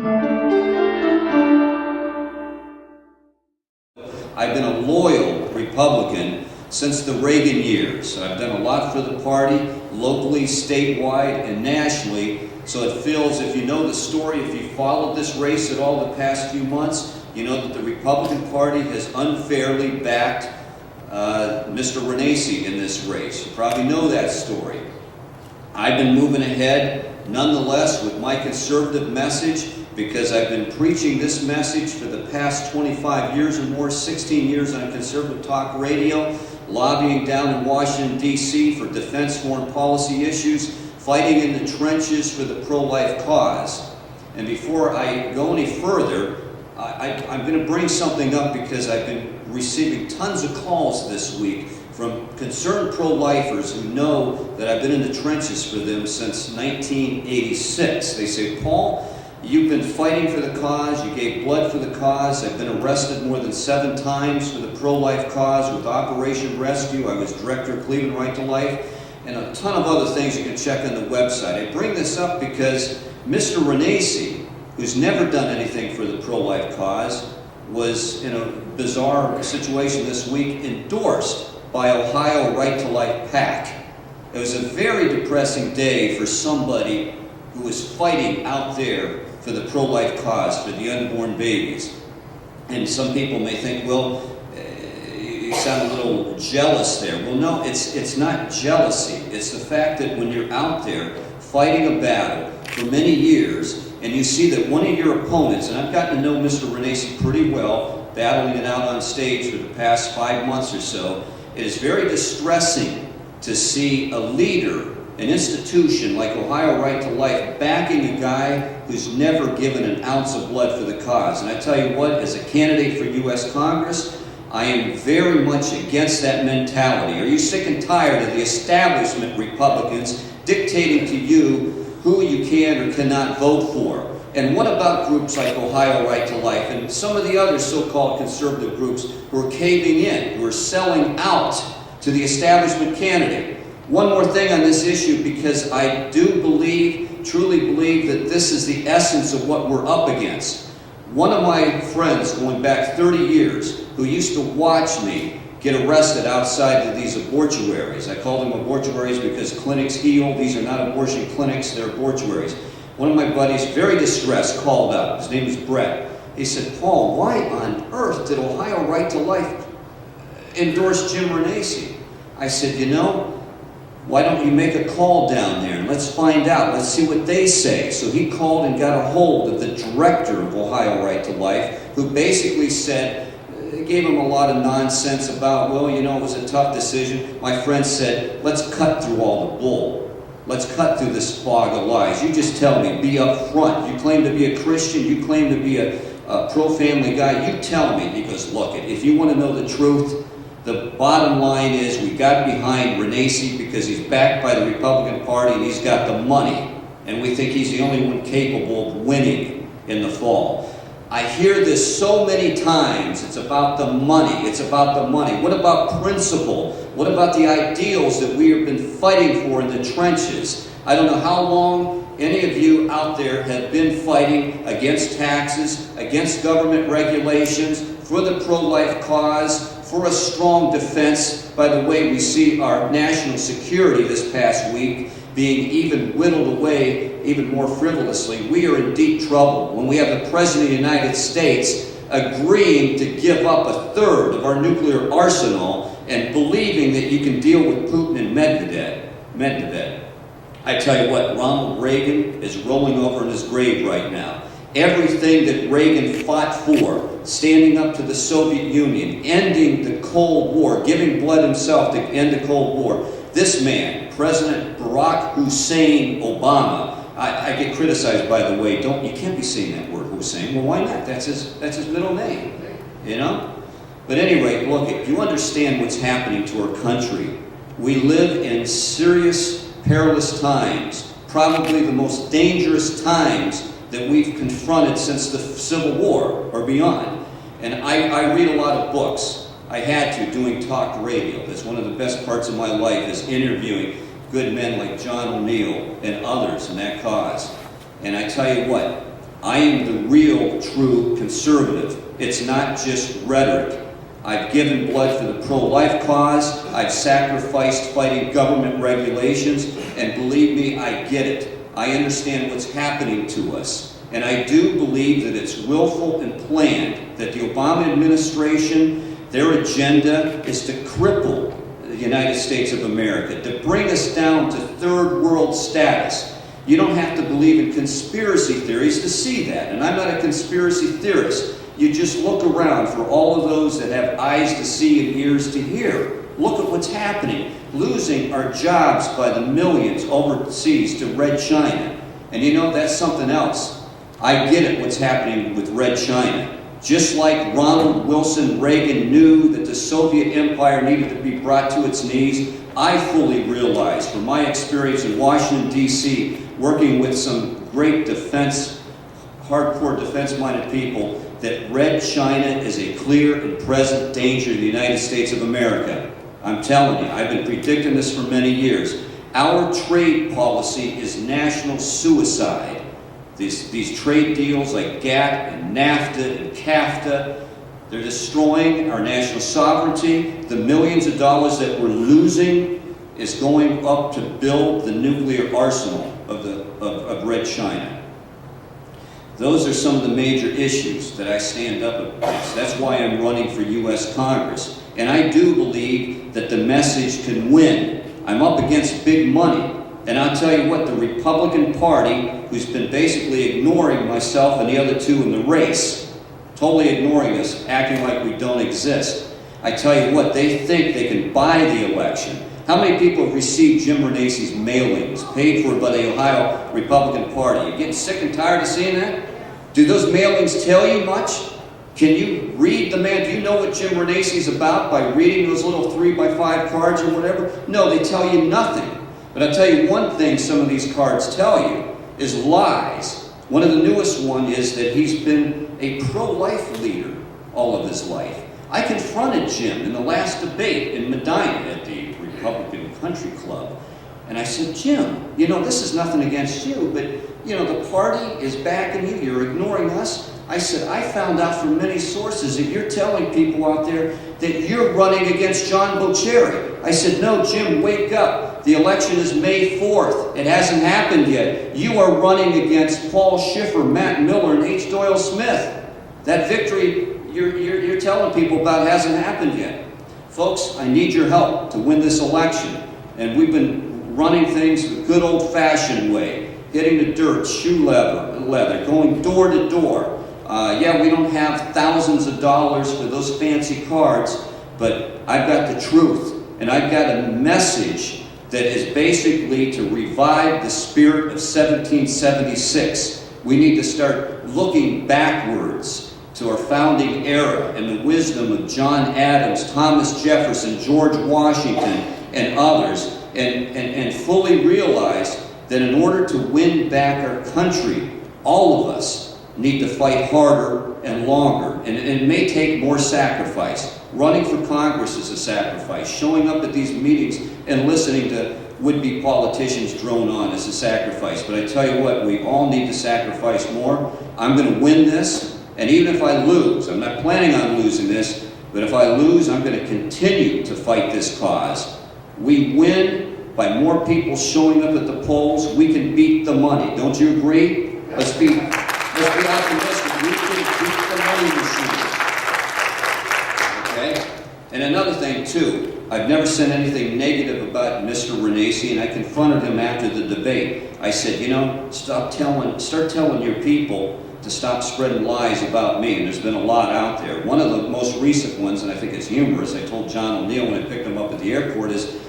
I've been a loyal Republican since the Reagan years. I've done a lot for the party, locally, statewide, and nationally. So it feels, if you know the story, if you followed this race at all the past few months, you know that the Republican Party has unfairly backed Mr. Renacci in this race. You probably know that story. I've been moving ahead, nonetheless, with my conservative message, because I've been preaching this message for the past 25 years or more, 16 years on conservative talk radio, lobbying down in Washington, D.C. for defense foreign policy issues, fighting in the trenches for the pro-life cause. And before I go any further, I'm going to bring something up because I've been receiving tons of calls this week from concerned pro-lifers who know that I've been in the trenches for them since 1986. They say, Paul, you've been fighting for the cause, you gave blood for the cause. I've been arrested more than 7 times for the pro-life cause with Operation Rescue. I was director of Cleveland Right to Life, and a ton of other things you can check on the website. I bring this up because Mr. Renacci, who's never done anything for the pro-life cause, was in a bizarre situation this week, endorsed by Ohio Right to Life PAC. It was a very depressing day for somebody who was fighting out there for the pro-life cause, for the unborn babies. And some people may think, well, you sound a little jealous there. Well, no, it's not jealousy. It's the fact that when you're out there fighting a battle for many years, and you see that one of your opponents, and I've gotten to know Mr. Renacci pretty well, battling it out on stage for the past 5 months or so, it is very distressing to see a leader, an institution like Ohio Right to Life, backing a guy who's never given an ounce of blood for the cause. And I tell you what, as a candidate for U.S. Congress, I am very much against that mentality. Are you sick and tired of the establishment Republicans dictating to you who you can or cannot vote for? And what about groups like Ohio Right to Life and some of the other so-called conservative groups who are caving in, who are selling out to the establishment candidate? One more thing on this issue, because I do believe, truly believe, that this is the essence of what we're up against. One of my friends, going back 30 years, who used to watch me get arrested outside of these abortuaries. I call them abortuaries because clinics heal. These are not abortion clinics, they're abortuaries. One of my buddies, very distressed, called up. His name is Brett. He said, Paul, why on earth did Ohio Right to Life endorse Jim Renacci? I said, you know, why don't you make a call down there and let's find out. Let's see what they say. So he called and got a hold of the director of Ohio Right to Life, who basically said, gave him a lot of nonsense about, well, you know, it was a tough decision. My friend said, let's cut through all the bull. Let's cut through this fog of lies. You just tell me, be up front. You claim to be a Christian, you claim to be a pro-family guy, you tell me. He goes, look, if you want to know the truth, the bottom line is we got behind Renacci because he's backed by the Republican Party and he's got the money. And we think he's the only one capable of winning in the fall. I hear this so many times. It's about the money. It's about the money. What about principle? What about the ideals that we have been fighting for in the trenches? I don't know how long any of you out there have been fighting against taxes, against government regulations, for the pro-life cause, for a strong defense. By the way, we see our national security this past week being even whittled away even more frivolously. We are in deep trouble when we have the President of the United States agreeing to give up 1/3 of our nuclear arsenal and believing that you can deal with Putin and Medvedev. I tell you what, Ronald Reagan is rolling over in his grave right now. Everything that Reagan fought for, standing up to the Soviet Union, ending the Cold War, giving blood himself to end the Cold War, this man, President Barack Hussein Obama, I get criticized, by the way, you can't be saying that word, Hussein. Well, why not? That's his middle name, you know? But anyway, look, if you understand what's happening to our country, we live in serious, perilous times, probably the most dangerous times that we've confronted since the Civil War or beyond. And I read a lot of books. I had to, doing talk radio. That's one of the best parts of my life, is interviewing good men like John O'Neill and others in that cause. And I tell you what, I am the real, true conservative. It's not just rhetoric. I've given blood for the pro-life cause. I've sacrificed fighting government regulations. And believe me, I get it. I understand what's happening to us. And I do believe that it's willful and planned, that the Obama administration, their agenda is to cripple the United States of America, to bring us down to third world status. You don't have to believe in conspiracy theories to see that. And I'm not a conspiracy theorist. You just look around for all of those that have eyes to see and ears to hear. Look at what's happening. Losing our jobs by the millions overseas to Red China. And you know, that's something else. I get it, what's happening with Red China. Just like Ronald Wilson Reagan knew that the Soviet Empire needed to be brought to its knees, I fully realize from my experience in Washington, D.C., working with some great hardcore defense-minded people, that Red China is a clear and present danger to the United States of America. I'm telling you, I've been predicting this for many years. Our trade policy is national suicide. These trade deals like GATT and NAFTA and CAFTA, they're destroying our national sovereignty. The millions of dollars that we're losing is going up to build the nuclear arsenal of Red China. Those are some of the major issues that I stand up against. That's why I'm running for U.S. Congress. And I do believe that the message can win. I'm up against big money. And I'll tell you what, the Republican Party, who's been basically ignoring myself and the other two in the race, totally ignoring us, acting like we don't exist. I tell you what, they think they can buy the election. How many people have received Jim Renacy's mailings, paid for by the Ohio Republican Party? You getting sick and tired of seeing that? Do those mailings tell you much? Can you read the man? Do you know what Jim Renacy's about by reading those little 3x5 cards or whatever? No, they tell you nothing. But I'll tell you one thing some of these cards tell you is lies. One of the newest ones is that he's been a pro-life leader all of his life. I confronted Jim in the last debate in Medina at the Republican Country Club. And I said, Jim, you know, this is nothing against you, but, you know, the party is backing you. You're ignoring us. I said, I found out from many sources that you're telling people out there that you're running against John Bocheri. I said, no, Jim, wake up. The election is May 4th. It hasn't happened yet. You are running against Paul Schiffer, Matt Miller, and H. Doyle Smith. That victory you're telling people about hasn't happened yet. Folks, I need your help to win this election. And we've been running things the good old-fashioned way, hitting the dirt, shoe leather, going door to door. Yeah, we don't have thousands of dollars for those fancy cards, but I've got the truth, and I've got a message that is basically to revive the spirit of 1776. We need to start looking backwards to our founding era and the wisdom of John Adams, Thomas Jefferson, George Washington, and others, and fully realize that in order to win back our country, all of us need to fight harder and longer. And it may take more sacrifice. Running for Congress is a sacrifice. Showing up at these meetings and listening to would-be politicians drone on is a sacrifice. But I tell you what, we all need to sacrifice more. I'm going to win this, and even if I lose, I'm not planning on losing this, but if I lose, I'm going to continue to fight this cause. We win by more people showing up at the polls. We can beat the money. Don't you agree? Let's be optimistic. We can beat the money machine. Okay? And another thing, too, I've never said anything negative about Mr. Renacy, and I confronted him after the debate. I said, you know, start telling your people to stop spreading lies about me, and there's been a lot out there. One of the most recent ones, and I think it's humorous, I told John O'Neill when I picked him up at the airport, is,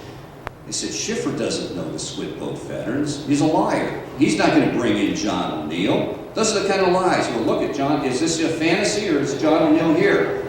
he said, Schiffer doesn't know the Squid Boat veterans. He's a liar. He's not going to bring in John O'Neill. Those are the kind of lies. Well, look at John. Is this a fantasy or is John O'Neill here?